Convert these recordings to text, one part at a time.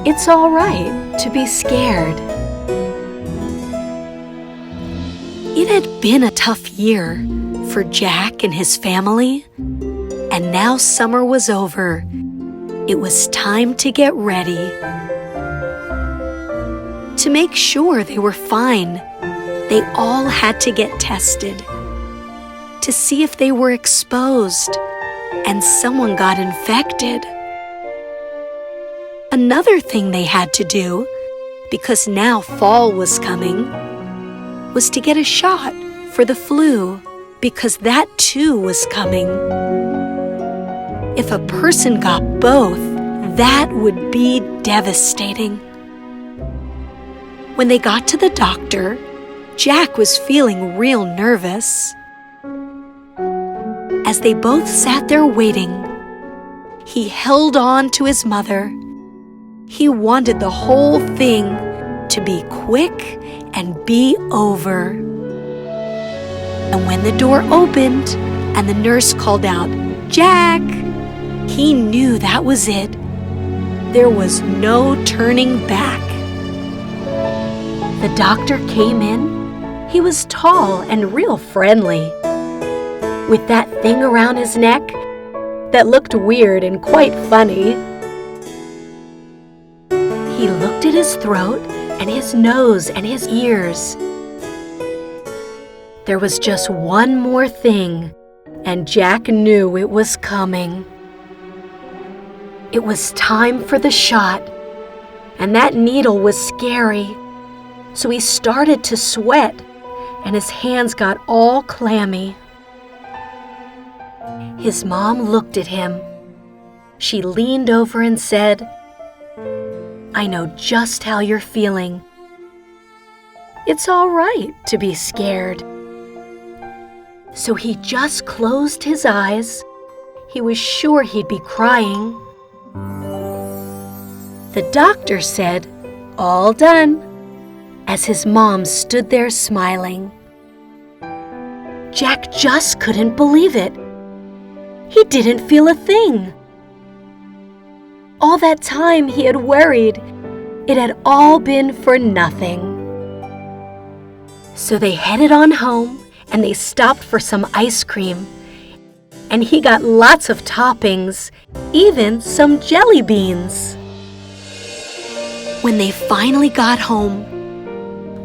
It's all right to be scared. It had been a tough year for Jack and his family, and now summer was over. It was time to get ready. To make sure they were fine, they all had to get tested to see if they were exposed and someone got infected. Another thing they had to do, because now fall was coming, was to get a shot for the flu, because that too was coming. If a person got both, that would be devastating. When they got to the doctor, Jack was feeling real nervous. As they both sat there waiting, he held on to his mother. He wanted the whole thing to be quick and be over. And when the door opened and the nurse called out, "Jack!" he knew that was it. There was no turning back. The doctor came in. He was tall and real friendly, with that thing around his neck that looked weird and quite funny. He looked at his throat and his nose and his ears. There was just one more thing, and Jack knew it was coming. It was time for the shot, and that needle was scary. So he started to sweat, and his hands got all clammy. His mom looked at him. She leaned over and said, "I know just how you're feeling. It's all right to be scared." So he just closed his eyes. He was sure he'd be crying. The doctor said, "All done," as his mom stood there smiling. Jack just couldn't believe it. He didn't feel a thing. All that time he had worried, it had all been for nothing. So they headed on home and they stopped for some ice cream. And he got lots of toppings, even some jelly beans. When they finally got home,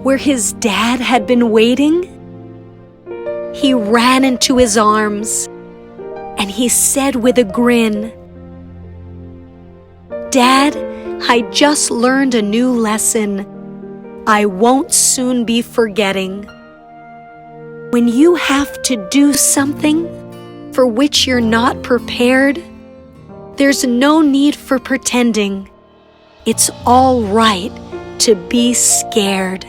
where his dad had been waiting, he ran into his arms and he said with a grin, "Dad, I just learned a new lesson I won't soon be forgetting. When you have to do something for which you're not prepared, there's no need for pretending. It's all right to be scared."